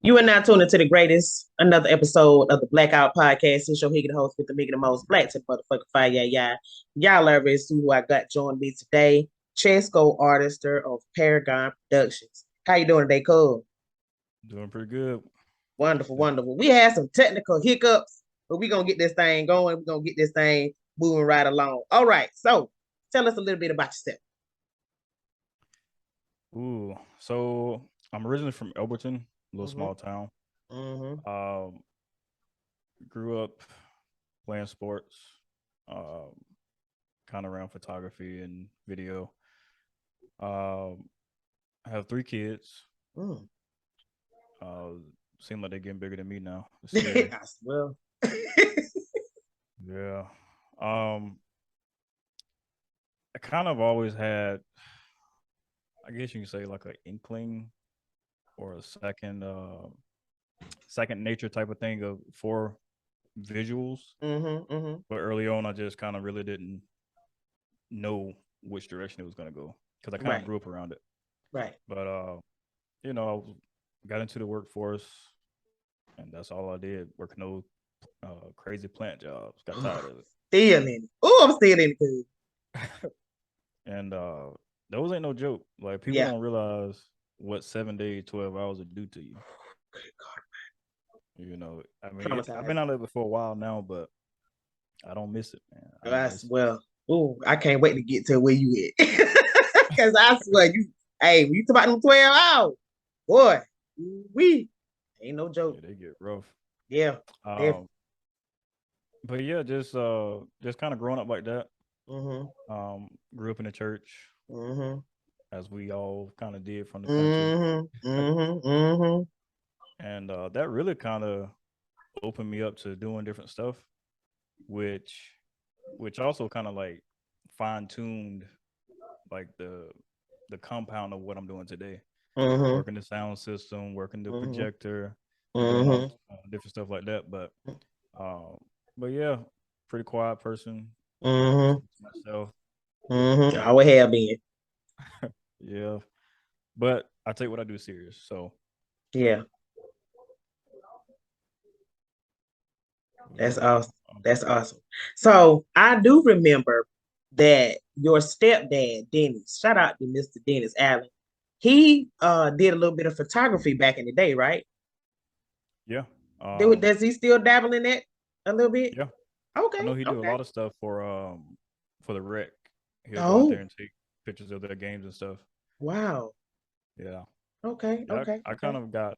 You are now tuned into the greatest, another episode of the Blaque Owt Podcast. It's your Higgity host with the Miggity most black to the motherfucking fire, yeah. Y'all already see who I got joining me today. Chesco, Ardister of Paragon Productions. How you doing today, Cole? Doing pretty good. Wonderful, wonderful. We had some technical hiccups, but we're going to get this thing going. We're going to get this thing moving right along. All right, so tell us a little bit about yourself. So I'm originally from Elberton, a little small town. Mm-hmm. Grew up playing sports, kind of around photography and video. I have 3 kids. Seem like they're getting bigger than me now. I swear. Yeah. I kind of always had, I guess you can say, like an inkling or a second nature type of thing for visuals. But early on, I just kind of really didn't know which direction it was going to go because I kind of grew up around it. Right. But I got into the workforce, and that's all I did. Working those crazy plant jobs. Got tired of it. Still in it. Oh, I'm still in it. And those ain't no joke. Like people don't realize what 7 days, 12 hours would do to you. You know, I mean, I've been out of it for a while now, but I don't miss it, man. I can't wait to get to where you at. Because I swear, when you talk about them 12 hours, boy, we ain't no joke. Yeah, they get rough. Yeah. But yeah, just kind of growing up like that. Grew up in the church, as we all kind of did from the country. And that really kind of opened me up to doing different stuff, which also kind of like fine-tuned like the compound of what I'm doing today. Working the sound system, working the projector, doing different stuff like that. But yeah, pretty quiet person. Myself. I would have been. Yeah, but I take what I do serious. So yeah. That's awesome. That's awesome. So I do remember that your stepdad, Dennis, shout out to Mr. Dennis Allen, he did a little bit of photography back in the day, right? Yeah. Does he still dabble in that a little bit? Yeah. Okay. I know he do a lot of stuff for the rec. He'll go out there and take pictures of their games and stuff. Wow. Yeah. Okay. Yeah, okay. I kind of got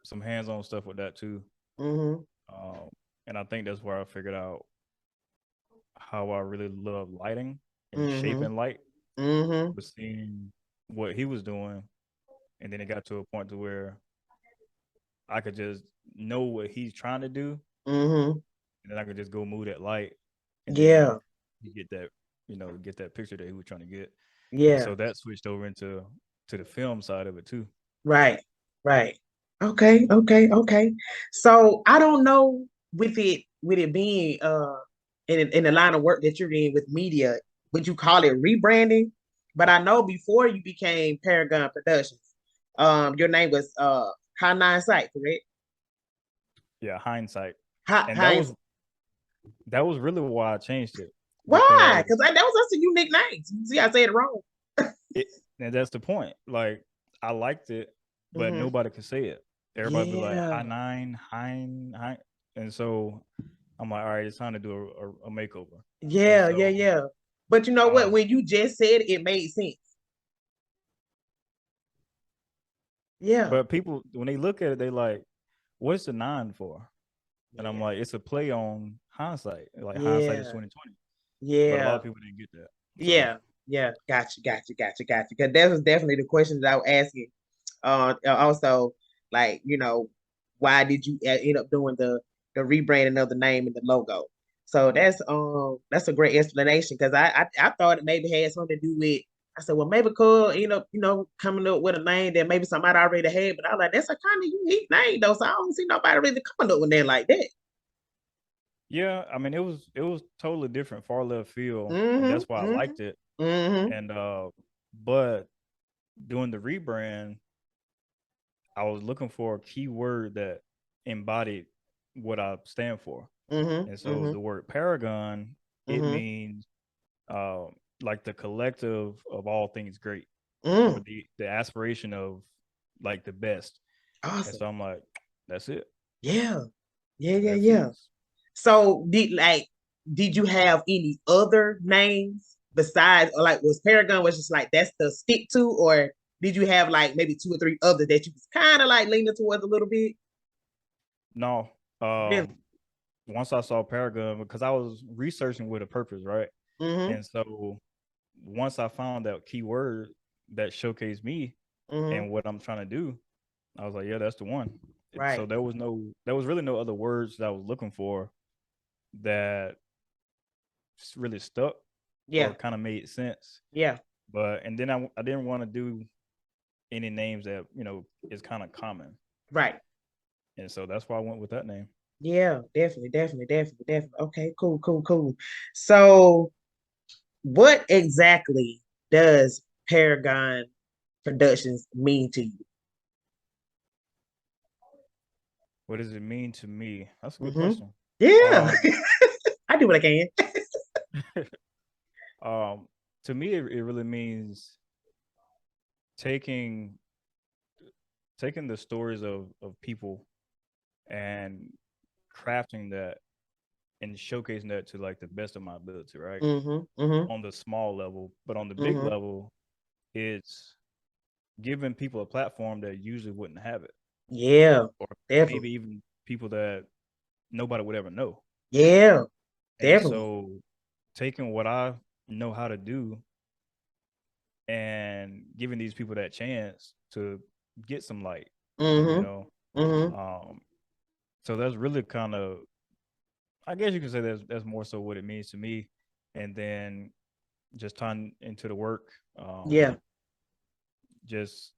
some hands-on stuff with that too. And I think that's where I figured out how I really love lighting and shaping light. Was seeing what he was doing, and then it got to a point to where I could just know what he's trying to do, and then I could just go move that light. And you get that picture that he was trying to get. Yeah. And so that switched over into the film side of it too. Right. Okay. So I don't know with it being in the line of work that you're in with media, would you call it rebranding? But I know before you became Paragon Productions, your name was Hindsight, correct? Yeah, Hindsight. And that was really why I changed it. Why? Because that was just a unique name. See, I said it wrong. And that's the point. Like I liked it, but nobody could say it. Everybody be like Hein, and so I'm like, all right, it's time to do a makeover. Yeah. But you know what? When you just said it made sense. Yeah. But people, when they look at it, they like, what's the 9 for? And I'm like, it's a play on hindsight. Like hindsight is 2020. Yeah. But a lot of people didn't get that. So. Yeah. Gotcha. Because that was definitely the question that I was asking. Also, like, why did you end up doing the rebranding of the name and the logo? So that's a great explanation, because I thought it maybe had something to do with. I said, well, maybe Cole end up, coming up with a name that maybe somebody already had, but I was like, that's a kind of unique name though, so I don't see nobody really coming up with that like that. Yeah, I mean, it was totally different, far left field, and that's why I liked it. And but doing the rebrand, I was looking for a keyword that embodied what I stand for. And so the word Paragon, it means like the collective of all things great, or the aspiration of like the best. Awesome. And so I'm like, that's it. Yeah. So did you have any other names besides, or like was Paragon was just like that's the stick to, or did you have like maybe 2 or 3 others that you was kind of like leaning towards a little bit? No. Really? Once I saw Paragon, because I was researching with a purpose, right? And so once I found that keyword that showcased me and what I'm trying to do, I was like, yeah, that's the one. Right. So there was really no other words that I was looking for that really stuck or kind of made sense. Yeah. But and then I didn't want to do any names that, is kind of common. Right. And so that's why I went with that name. Yeah, definitely. Okay, cool. So what exactly does Paragon Productions mean to you? What does it mean to me? That's a good question. Yeah. I do what I can. To me, it really means taking the stories of people and crafting that and showcasing that to like the best of my ability, right? On the small level, but on the big level, it's giving people a platform that usually wouldn't have it. Yeah, or definitely. Maybe even people that nobody would ever know. Yeah, and definitely. So taking what I know how to do and giving these people that chance to get some light, So that's really kind of, I guess you could say that's more so what it means to me. And then just tying into the work, just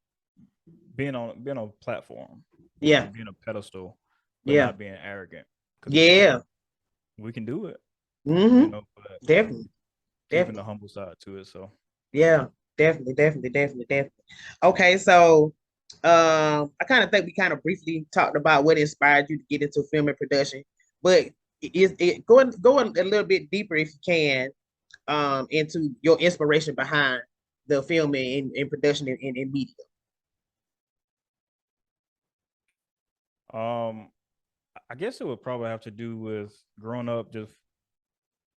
being on a platform, being a pedestal, but not being arrogant. Yeah, we can do it. But definitely keeping the humble side to it. So yeah, definitely. Okay, so I kind of think we kind of briefly talked about what inspired you to get into film and production, but it going a little bit deeper if you can, into your inspiration behind the film and production in media. I guess it would probably have to do with growing up just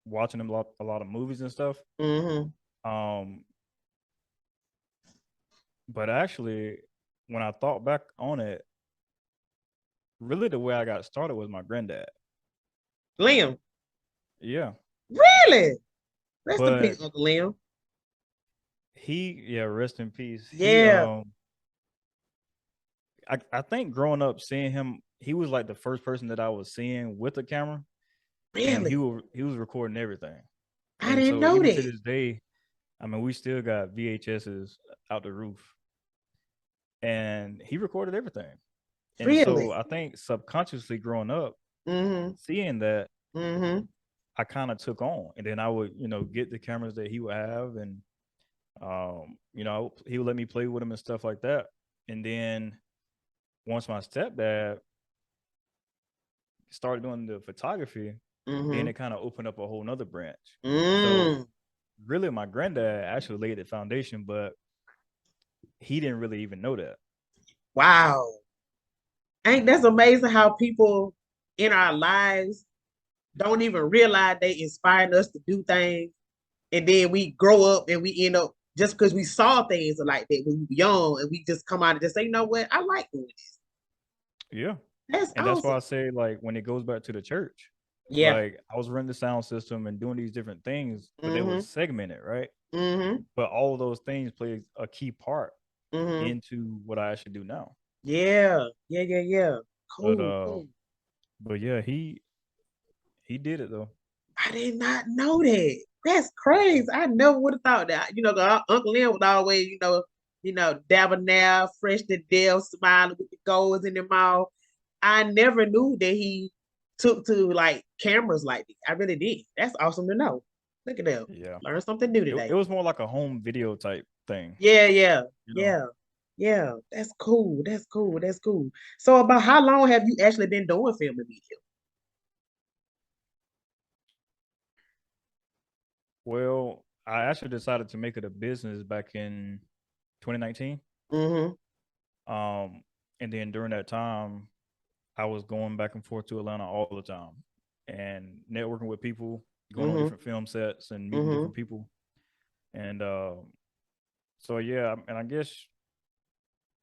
watching a lot of movies and stuff. But actually, when I thought back on it, really the way I got started was my granddad. Liam. Yeah. Really? Rest in peace, Uncle Liam. Rest in peace. Yeah. I think growing up seeing him, he was like the first person that I was seeing with a camera. Really? And he was recording everything. I didn't know even that. to this day, I mean, we still got VHSs out the roof. And he recorded everything. And really? So I think subconsciously growing up, seeing that, I kind of took on. And then I would, get the cameras that he would have, and he would let me play with them and stuff like that. And then once my stepdad started doing the photography, then it kind of opened up a whole nother branch. So really my granddad actually laid the foundation, but he didn't really even know that. Wow. Ain't that's amazing how people in our lives don't even realize they inspired us to do things. And then we grow up and we end up, just because we saw things like that when we were young, and we just come out and just say, you know what, I like doing this. Yeah. That's and awesome. That's why I say, like, when it goes back to the church, like I was running the sound system and doing these different things, but they were segmented, right? But all of those things play a key part into what I actually do now. Yeah. Cool. But yeah, he did it though. I did not know that. That's crazy. I never would have thought that. Uncle Lynn would always, debonair, fresh to death, smiling with the golds in the mouth. I never knew that he took to like cameras like this. I really did. That's awesome to know. Look at that. Yeah. Learn something new today. It was more like a home video type thing. Yeah. Yeah, that's cool. That's cool. That's cool. So about how long have you actually been doing film and media? Well, I actually decided to make it a business back in 2019. Mm-hmm. And then during that time, I was going back and forth to Atlanta all the time and networking with people, going on Mm-hmm. different film sets and meeting Mm-hmm. different people. And so yeah, and I guess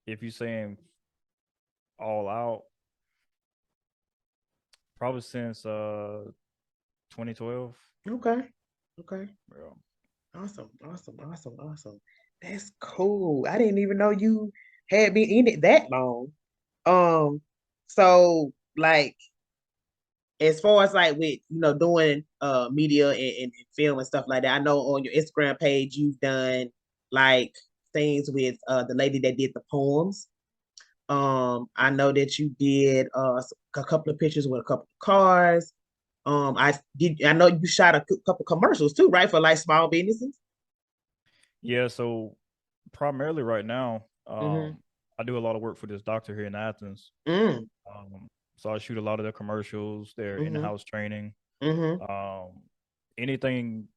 if you're saying all out, probably since 2012. Okay. Okay. Yeah. Awesome. Awesome. Awesome. Awesome. That's cool. I didn't even know you had been in it that long. So like as far as like with doing media and film and stuff like that, I know on your Instagram page you've done like things with the lady that did the poems. I know that you did a couple of pictures with a couple of cars. I know you shot a couple commercials too, right? For like small businesses. Yeah, so primarily right now, Mm-hmm. I do a lot of work for this doctor here in Athens. Mm. So I shoot a lot of their commercials, their Mm-hmm. in-house training, Mm-hmm. um, anything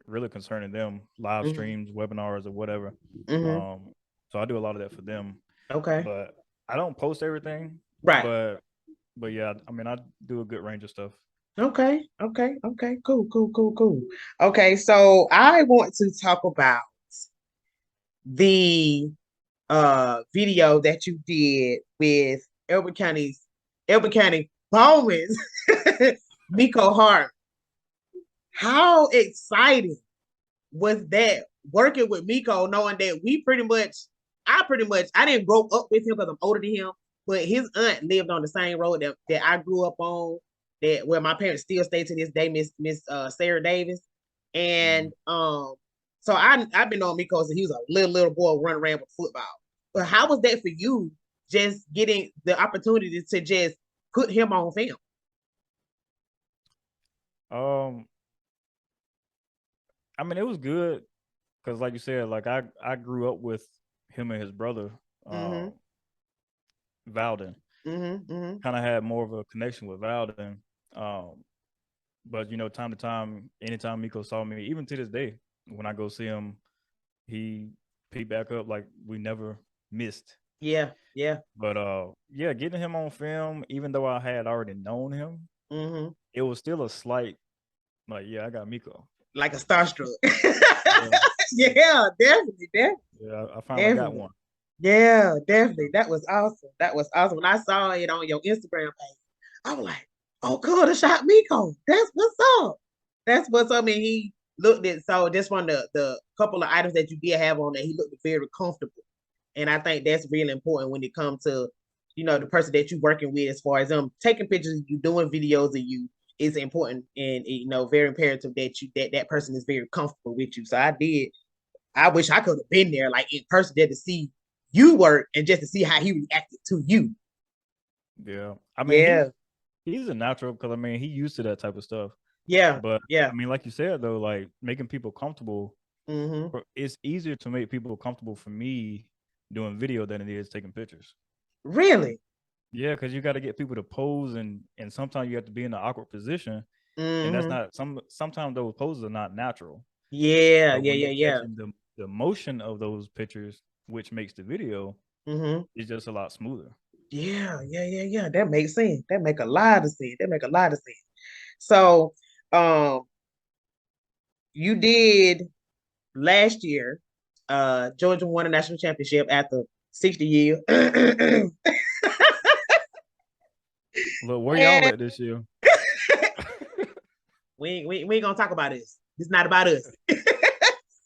really concerning them, live Mm-hmm. streams, webinars, or whatever. Mm-hmm. Um, so I do a lot of that for them, Okay. but I don't post everything. Right. But yeah, I mean, I do a good range of stuff. Okay. Okay. Okay. Cool. Cool. Cool. Cool. Okay. So I want to talk about the video that you did with Elbert County Bowman's Miko Hart. How exciting was that working with Miko, knowing that I didn't grow up with him because I'm older than him, but his aunt lived on the same road that I grew up on, that where my parents still stay to this day, Miss Sarah Davis. Mhm. And so I've been on Miko since he was a little boy running around with football. But how was that for you, just getting the opportunity to just put him on film? Um, I mean, it was good because, like you said, like I grew up with him and his brother, Mm-hmm. uh, Valden. Mm-hmm. Mm-hmm. Kind of had more of a connection with Valden. Um, but time to time, anytime Miko saw me, even to this day, when I go see him, he picked back up like we never missed. Yeah, yeah. But yeah, getting him on film, even though I had already known him, Mm-hmm. it was still a slight like, yeah, I got Miko. Like a starstruck. Yeah, Yeah, definitely, yeah, I finally got definitely. one. Yeah, definitely. That was awesome. That was awesome. When I saw it on your Instagram page, I was like, oh, cool, the shot Miko. That's what's up. That's what's up. And he looked at, so just from the couple of items that you did have on there, he looked very comfortable. And I think that's really important when it comes to, the person that you're working with, as far as taking pictures, you doing videos of you is important, and very imperative that that person is very comfortable with you. So I wish I could have been there, like in person, there to see you work and just to see how he reacted to you. Yeah, I mean Yeah, he's a natural because I mean he used to that type of stuff. yeah, But yeah. I mean, like you said though, like making people comfortable, Mm-hmm. it's easier to make people comfortable for me doing video than it is taking pictures. Really? Yeah, because you got to get people to pose, and sometimes you have to be in an awkward position, and that's Mm-hmm. not sometimes those poses are not natural. Yeah, But yeah, when yeah, you're yeah. catching the motion of those pictures, which makes the video, Mm-hmm. it's just a lot smoother. Yeah, yeah, yeah, yeah. That makes sense. That make a lot of sense. That make a lot of sense. So, um, you did last year. Georgia won a national championship after 60 years. Look, where y'all And at this year? we ain't gonna talk about this. It's not about us.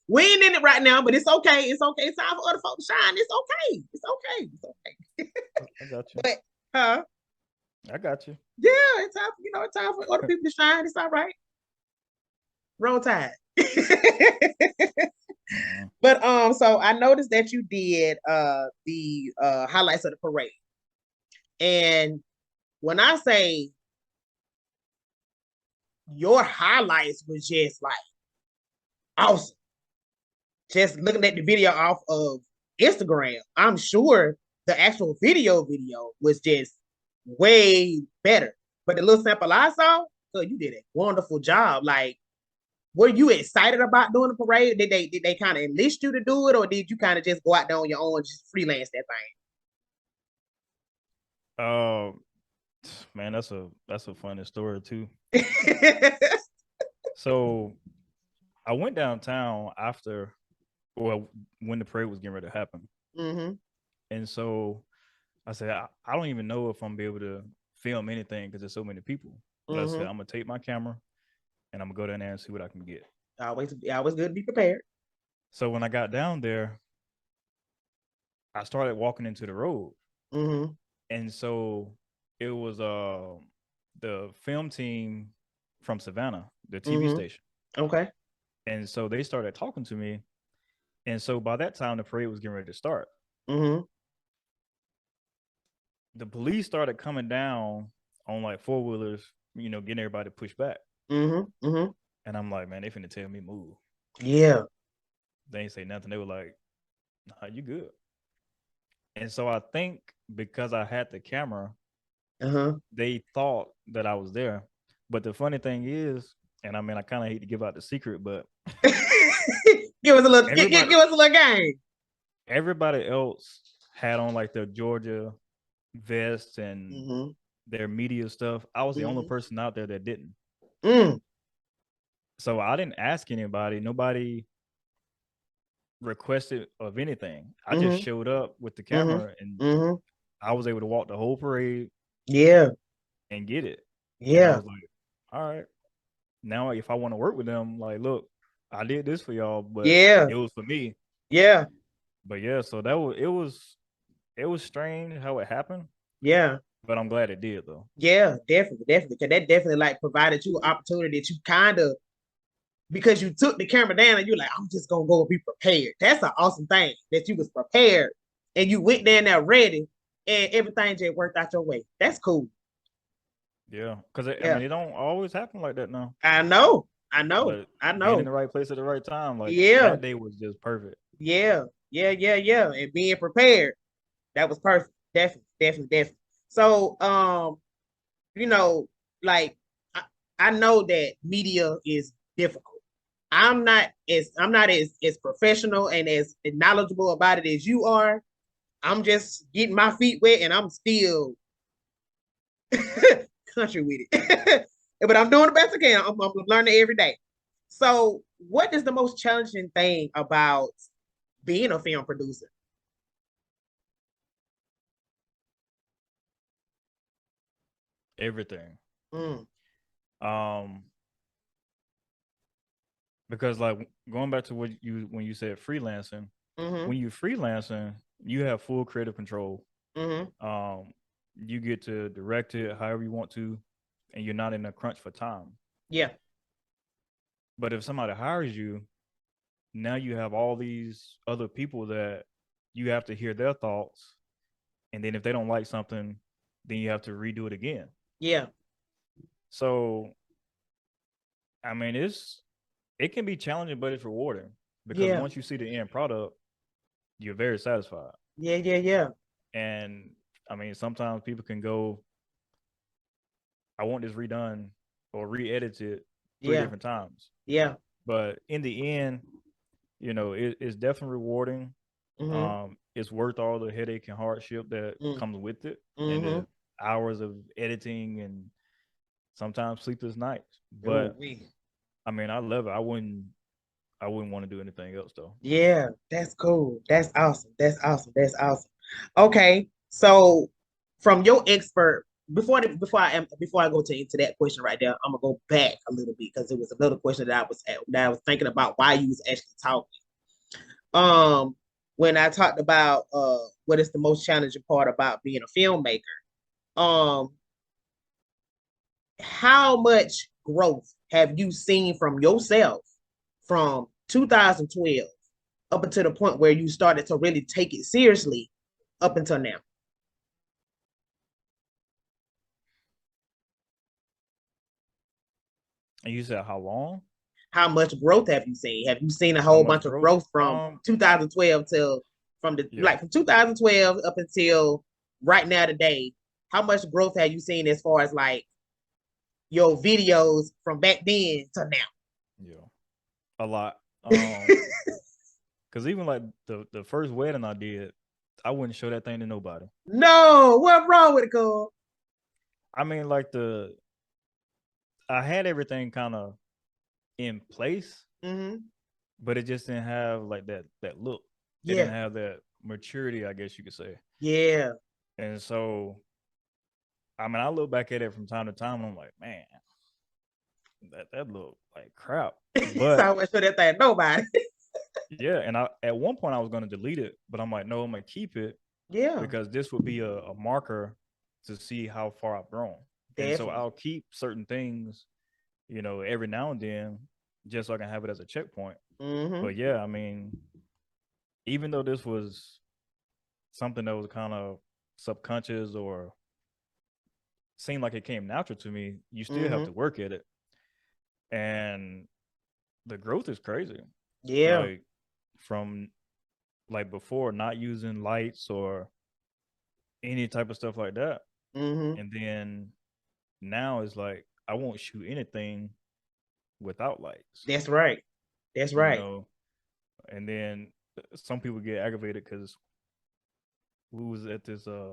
We ain't in it right now, but it's okay. It's okay. It's time for other folks to shine. It's okay. It's okay. It's okay. I got you. But I got you. yeah, it's time. It's time for other people to shine. It's all right. Roll Tide. Uh-uh. But so I noticed that you did the highlights of the parade, and when I say your highlights was just like awesome, just looking at the video off of Instagram, I'm sure the actual video was just way better. But the little sample I saw, you did a wonderful job. Like, were you excited about doing the parade? Did they kind of enlist you to do it, or did you kind of just go out there on your own and just freelance that thing? Man, that's a funny story too. So I went downtown after, when the parade was getting ready to happen. Mm-hmm. And so I said, I don't even know if I'm gonna be able to film anything because there's so many people. But I said, I'm gonna take my camera and I'm gonna go down there and see what I can get. Always good to be prepared. So when I got down there, I started walking into the road. Mm-hmm. And so it was the film team from Savannah, the TV station. Okay. And so they started talking to me. And so by that time, the parade was getting ready to start. Mm-hmm. The police started coming down on like 4-wheelers, getting everybody pushed back. Mm-hmm. Mm-hmm. And I'm like, man, they finna tell me move. Yeah. They ain't say nothing. They were like, nah, you good. And so I think because I had the camera, they thought that I was there. But the funny thing is, and I mean, I kind of hate to give out the secret, but give us a little game. Everybody else had on like their Georgia vests and their media stuff. I was the only person out there that didn't. So I didn't ask anybody. Nobody requested of anything. I just showed up with the camera and I was able to walk the whole parade. Yeah. And get it. Yeah. And I was like, all right. Now if I want to work with them, like, look, I did this for y'all, but it was for me. Yeah. But yeah, so it was strange how it happened. Yeah. But I'm glad it did though. Yeah, definitely. Because that definitely like provided you an opportunity that you kind of, because you took the camera down and you're like, I'm just gonna go and be prepared. That's an awesome thing that you was prepared and you went down there ready and everything just worked out your way. That's cool. Yeah, because I mean, it don't always happen like that now. I know. Being in the right place at the right time, like that day was just perfect. Yeah. And being prepared, that was perfect. Definitely. So, like I know that media is difficult. I'm not as professional and as knowledgeable about it as you are. I'm just getting my feet wet and I'm still country with it. But I'm doing the best I can. I'm learning every day. So, what is the most challenging thing about being a film producer? Everything. Because like going back to when you said freelancing, when you're freelancing, you have full creative control. You get to direct it however you want to, and you're not in a crunch for time. Yeah. But if somebody hires you, now you have all these other people that you have to hear their thoughts. And then if they don't like something, then you have to redo it again. Yeah. So, I mean, it can be challenging, but it's rewarding because once you see the end product, you're very satisfied. Yeah. And I mean, sometimes people can go, I want this redone or re-edited 3 different times. Yeah. But in the end, it's definitely rewarding. It's worth all the headache and hardship that comes with it, and the hours of editing and sometimes sleepless nights. But I mean, I love it. I wouldn't want to do anything else though. Yeah, that's cool. That's awesome. Okay, so from your expert, before I go into that question right there, I'm gonna go back a little bit because it was another question that I was thinking about why you was actually talking. When I talked about what is the most challenging part about being a filmmaker, how much growth have you seen from yourself from 2012 up until the point where you started to really take it seriously up until now? And you said how long? How much growth have you seen? Have you seen a whole bunch of growth from 2012 till from 2012 up until right now today, how much growth have you seen as far as like your videos from back then to now? Yeah, a lot. Because even like the first wedding I did, I wouldn't show that thing to nobody. No, what's wrong with it, Cole? I mean, like I had everything kind of in place, but it just didn't have like that look. It didn't have that maturity, I guess you could say. Yeah. And so, I mean, I look back at it from time to time, and I'm like, man, that looked like crap. But so I wouldn't show that thing to nobody. Yeah, and at one point I was going to delete it, but I'm like, no, I'm going to keep it. Yeah. Because this would be a marker to see how far I've grown. Definitely. And so I'll keep certain things, every now and then, just so I can have it as a checkpoint. But yeah, I mean, even though this was something that was kind of subconscious or seemed like it came natural to me, you still have to work at it. And the growth is crazy. Yeah. Like from like before not using lights or any type of stuff like that. And then now it's like I won't shoot anything without lights. That's right. That's right. And then some people get aggravated because we was at this I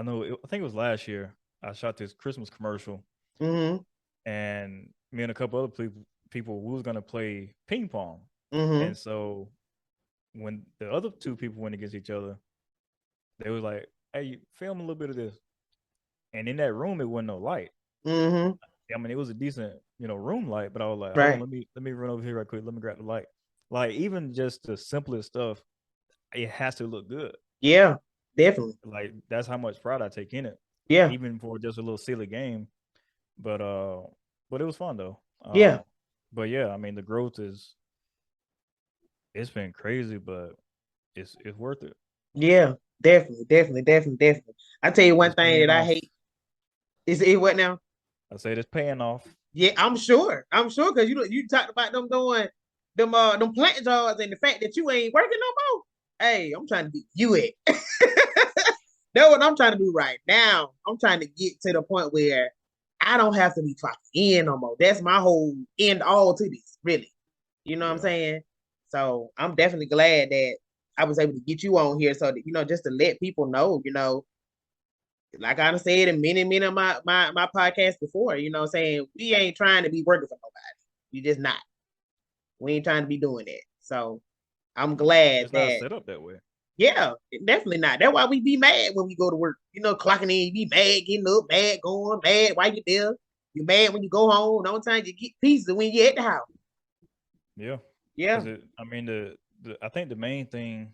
think it was last year. I shot this Christmas commercial. And me and a couple other people we was gonna play ping pong. And so when the other two people went against each other, they was like, hey, film a little bit of this. And in that room, it wasn't no light. I mean, it was a decent, room light, but I was like, right. Let me run over here right quick. Let me grab the light. Like, even just the simplest stuff, it has to look good. Yeah, definitely. Like, that's how much pride I take in it. Yeah. Even for just a little silly game. But it was fun, though. Yeah. But, yeah, I mean, the growth it's been crazy, but it's worth it. Yeah, definitely. I tell you one thing that I hate. Is it what now? I said it's paying off. Yeah, I'm sure because you talked about them doing them plant jobs and the fact that you ain't working no more. Hey, I'm trying to get you it. That's what I'm trying to do right now. I'm trying to get to the point where I don't have to be clocking in no more. That's my whole end all to this, really. You know what I'm saying? So I'm definitely glad that I was able to get you on here so that, just to let people know, like I said in many of my podcasts before, what I'm saying? We ain't trying to be working for nobody. You just not. We ain't trying to be doing that. So I'm glad it's not set up that way. Yeah, definitely not. That's why we be mad when we go to work. Clocking in, you be mad, getting up, mad, going, mad while you there. You mad when you go home. The only time you get peace is when you at the house. Yeah. Yeah. I mean, I think the main thing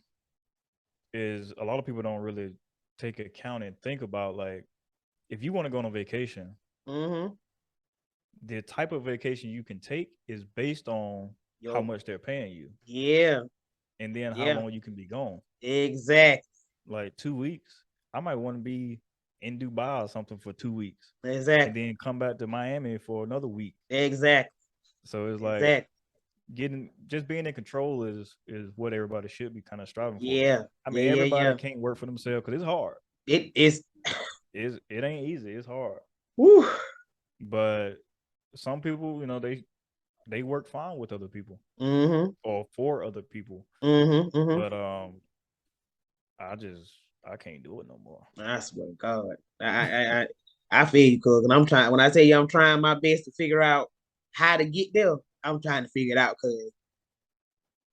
is a lot of people don't really take account and think about, like, if you want to go on a vacation, the type of vacation you can take is based on how much they're paying you. Yeah. And then how long you can be gone. Exactly. Like 2 weeks. I might want to be in Dubai or something for 2 weeks. Exactly. And then come back to Miami for another week. Exactly. So it's like just being in control is what everybody should be kind of striving for. Yeah. I mean, everybody can't work for themselves because it's hard. It is. It ain't easy. It's hard. Woo. But some people, they work fine with other people or for other people. But I can't do it no more. I swear to God, I feel you, cuz, and I'm trying. When I tell you I'm trying my best to figure out how to get there, I'm trying to figure it out, cuz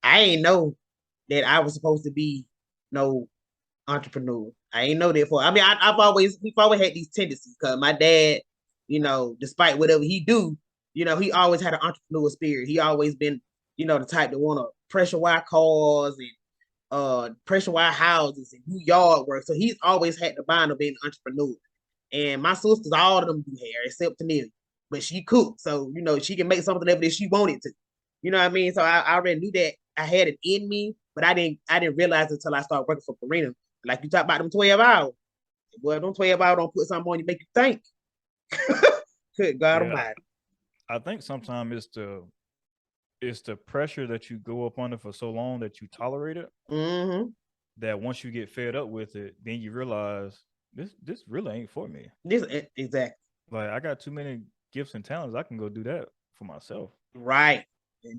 I ain't know that I was supposed to be no entrepreneur. I ain't know that for. I mean, we've always had these tendencies, cuz my dad, despite whatever he do, he always had an entrepreneur spirit. He always been, the type to want to pressure wire cars and pressure wire houses and do yard work. So he's always had the mind of being an entrepreneur. And my sisters, all of them do hair except Tanelia. But she cooks. So, she can make something of it if she wanted to. You know what I mean? So I already knew that I had it in me, but I didn't realize it until I started working for Karina. Like you talk about them 12 hours. Well, them 12 hours don't put something on you, make you think. Good God Almighty. I think sometimes it's it's the pressure that you go up under for so long that you tolerate it. Mm-hmm. That once you get fed up with it, then you realize this really ain't for me. This exactly. Like I got too many gifts and talents. I can go do that for myself. Right.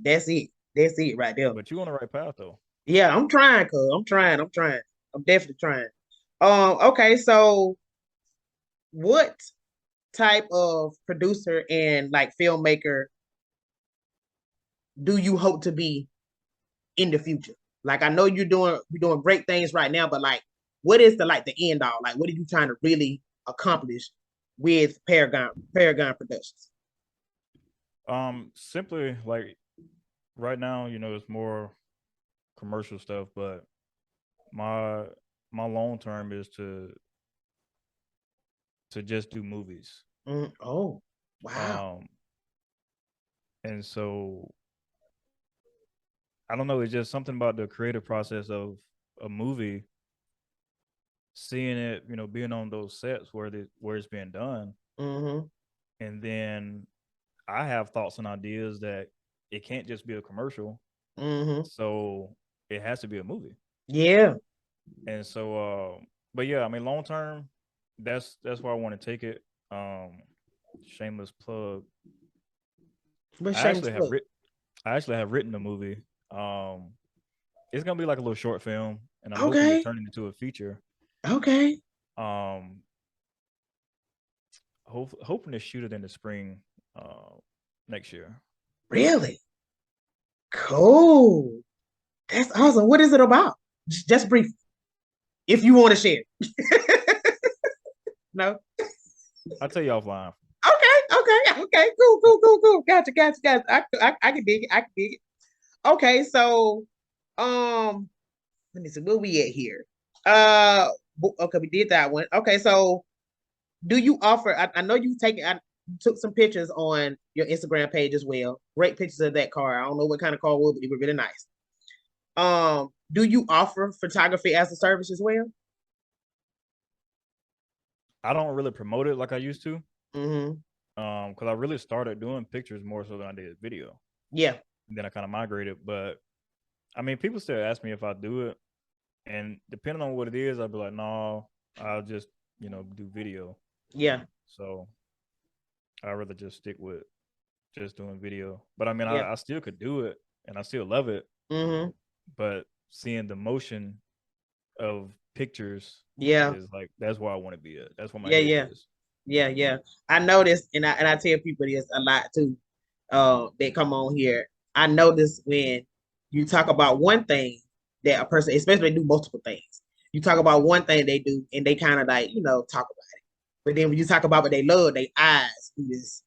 That's it. That's it right there. But you on the right path though. Yeah, I'm trying, cuz. I'm trying. I'm definitely trying. Okay, so what type of producer and like filmmaker do you hope to be in the future? Like I know you're doing great things right now, but like what is the end all? Like what are you trying to really accomplish with Paragon Productions? Simply like right now, it's more commercial stuff, but my long term is to just do movies. Oh, wow. And so I don't know, it's just something about the creative process of a movie, seeing it, being on those sets where it's being done. Mm-hmm. And then I have thoughts and ideas that it can't just be a commercial. Mm-hmm. So it has to be a movie. Yeah. And so, but yeah, I mean, long term, that's where I want to take it. Shameless plug. I actually have written a movie. It's gonna be like a little short film, and I'm hoping to turn it into a feature. Okay. Hoping to shoot it in the spring, next year. Really? Cool. That's awesome. What is it about? Just briefly, if you want to share. No. I'll tell you offline. Okay. Cool. Gotcha. I can dig it. Okay, so let me see where we at here. Okay, we did that one. Okay, so do you offer? I know you took some pictures on your Instagram page as well. Great pictures of that car. I don't know what kind of car it was, but it was really nice. Do you offer photography as a service as well? I don't really promote it like I used to. Mm-hmm. Because I really started doing pictures more so than I did video. Yeah. And then I kind of migrated, but I mean, people still ask me if I do it, and depending on what it is, I'll be like, no, I'll just do video. Yeah. So I'd rather just stick with just doing video. But I mean, I still could do it, and I still love it. Mm-hmm. But seeing the motion of pictures, is like that's where I want to be at. That's what my head is. Yeah. I noticed, and I tell people this a lot too. That come on here. I notice when you talk about one thing that a person, especially they do multiple things. You talk about one thing they do, and they kind of like talk about it. But then when you talk about what they love, their eyes do this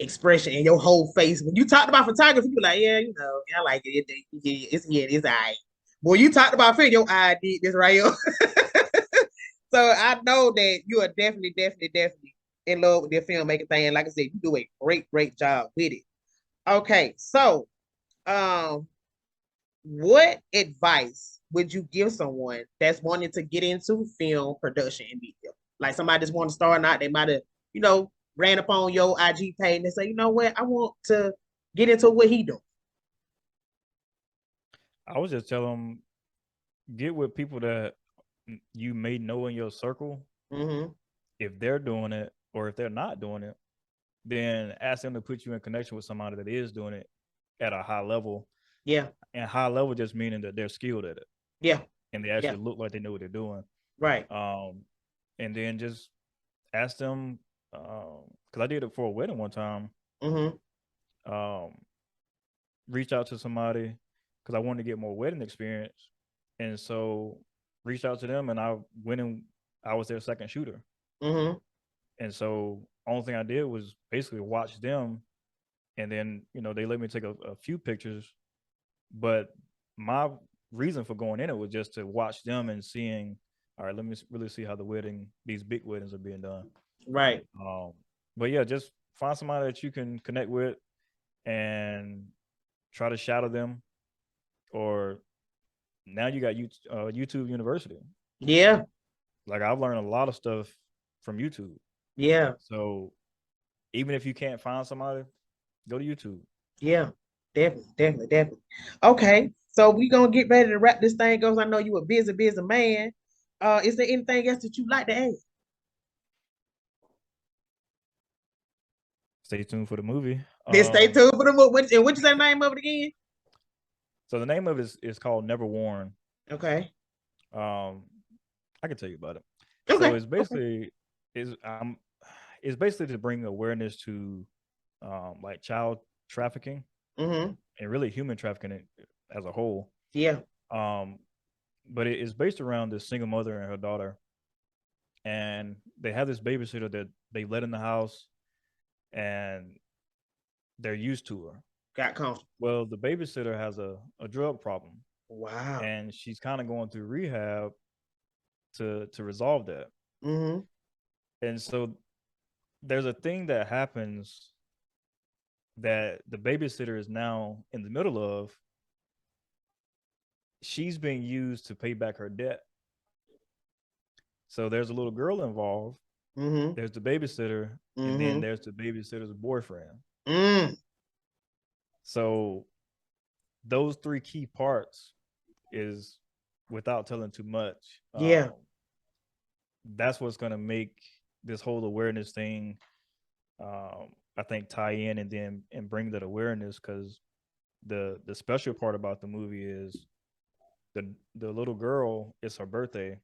expression in your whole face. When you talked about photography, you're like, I like it. It's all right. Boy, you talked about film, your eye did this right here. So I know that you are definitely in love with the filmmaking thing. And like I said, you do a great job with it. Okay, so what advice would you give someone that's wanting to get into film production and media? Like somebody just want to start out, they might have, ran up on your IG page and they say, you know what, I want to get into what he doing. I would just tell them, get with people that you may know in your circle. Mm-hmm. If they're doing it or if they're not doing it, then ask them to put you in connection with somebody that is doing it at a high level. Yeah. And high level just meaning that they're skilled at it. Yeah. And they actually look like they know what they're doing. Right. And then just ask them, because I did it for a wedding one time. Mm-hmm. Reach out to somebody because I wanted to get more wedding experience. And so reached out to them, and I went and I was their second shooter. Mm-hmm. And so only thing I did was basically watch them, and then they let me take a few pictures. But my reason for going in it was just to watch them and seeing, all right, let me really see how these big weddings are being done. Right. But yeah, just find somebody that you can connect with and try to shadow them. Or now you got YouTube University. Yeah. Like I've learned a lot of stuff from YouTube. Yeah. So even if you can't find somebody, go to YouTube. Yeah. Definitely. Okay, so we gonna get ready to wrap this thing up. I know you a busy man. Is there anything else that you'd like to add? Stay tuned for the movie. Then stay tuned for the movie. What you say the name of it again? So the name of it is called Never Warn. Okay. I can tell you about it. Okay. So it's basically it's basically to bring awareness to like child trafficking and really human trafficking as a whole. Yeah. But it is based around this single mother and her daughter, and they have this babysitter that they let in the house, and they're used to her. Got comfortable. Well, the babysitter has a drug problem. Wow. And she's kind of going through rehab to resolve that. And so there's a thing that happens that the babysitter is now in the middle of. She's being used to pay back her debt. So there's a little girl involved. There's the babysitter, and then there's the babysitter's boyfriend. So those three key parts is, without telling too much, that's what's going to make this whole awareness thing, I think, tie in and bring that awareness, because the special part about the movie is the little girl, it's her birthday,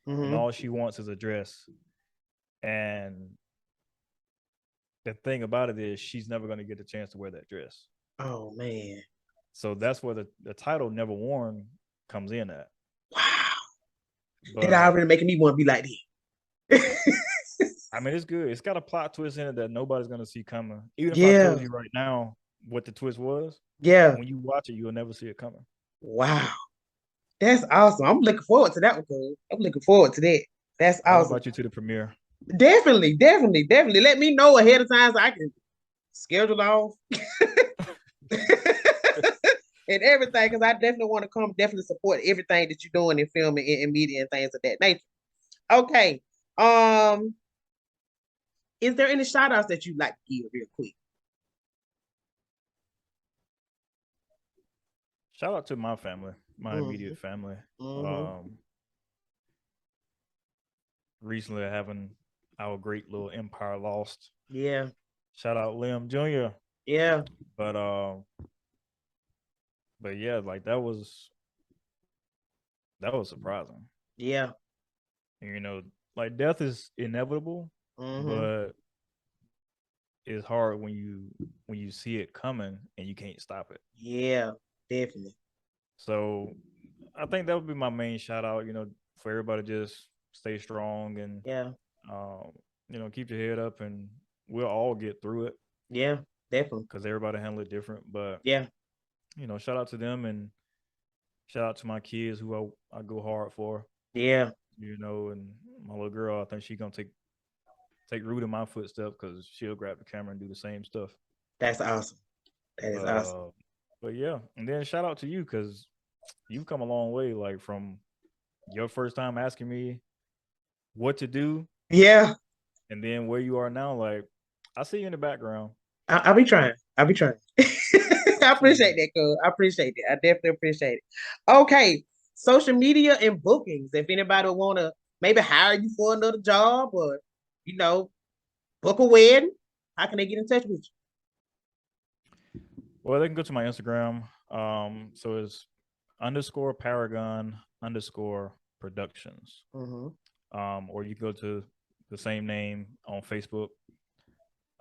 and all she wants is a dress. And the thing about it is she's never going to get a chance to wear that dress. Oh, man. So that's where the title Never Worn comes in at. Wow. That already making me want to be like that. I mean, it's good. It's got a plot twist in it that nobody's going to see coming. Even if I told you right now what the twist was, when you watch it, you'll never see it coming. Wow. That's awesome. I'm looking forward to that one, cuz. I'm looking forward to that. That's awesome. I'll invite you to the premiere. Definitely. Let me know ahead of time so I can schedule off and everything, because I definitely want to come, definitely support everything that you're doing in film and media and things of that nature. Okay. Is there any shout outs that you'd like to give real quick? Shout out to my family, my immediate family. Recently having our great little empire lost. Yeah. Shout out Liam Jr. Yeah. But yeah, like that was surprising. Yeah. And, you know, like death is inevitable, but it's hard when you see it coming and you can't stop it. Yeah, definitely. So I think that would be my main shout out, you know, for everybody, just stay strong and you know, keep your head up, and we'll all get through it. Yeah, definitely. Because everybody handle it different. But yeah, you know, shout out to them, and shout out to my kids who I go hard for. Yeah. You know, and my little girl, I think she's gonna take root in my footsteps, because she'll grab the camera and do the same stuff. That's awesome. That is awesome. But yeah, and then shout out to you, because you've come a long way, like from your first time asking me what to do. Yeah. And then where you are now, like I see you in the background. I'll be trying. I appreciate that, cuz. I appreciate it. I definitely appreciate it. Okay. Social media and bookings. If anybody want to maybe hire you for another job, or, you know, book a wedding, how can they get in touch with you? Well, they can go to my Instagram. So it's _Paragon _productions. Or you can go to the same name on Facebook.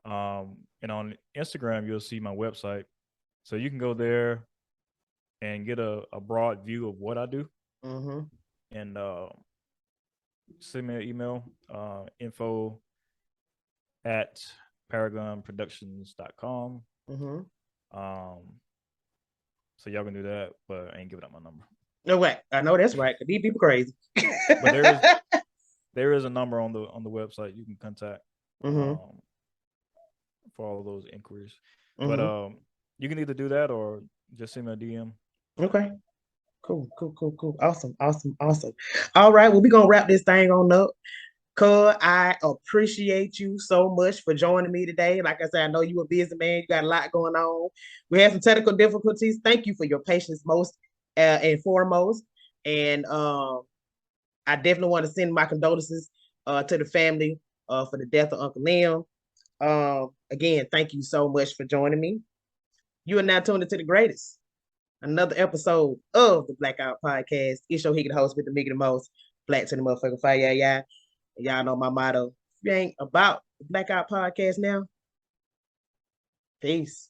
And on Instagram, you'll see my website. So you can go there and get a broad view of what I do. And send me an email, info at paragonproductions.com. So y'all can do that, but I ain't giving up my number. No way. I know that's right, because these people crazy. But there is a number on the website you can contact for all of those inquiries. But you can either do that or just send me a DM. Okay. Cool. Awesome. All right. Well, we're gonna wrap this thing on up. Cuz I appreciate you so much for joining me today. Like I said, I know you a busy man. You got a lot going on. We had some technical difficulties. Thank you for your patience most and foremost. And I definitely want to send my condolences to the family for the death of Uncle Liam. Again, thank you so much for joining me. You are now tuned into the greatest. Another episode of the Blaque Owt Podcast. It's your hickey host with the Mickey the most. Black to the motherfucking fire, yeah. And y'all know my motto. If you ain't about the Blaque Owt Podcast now, peace.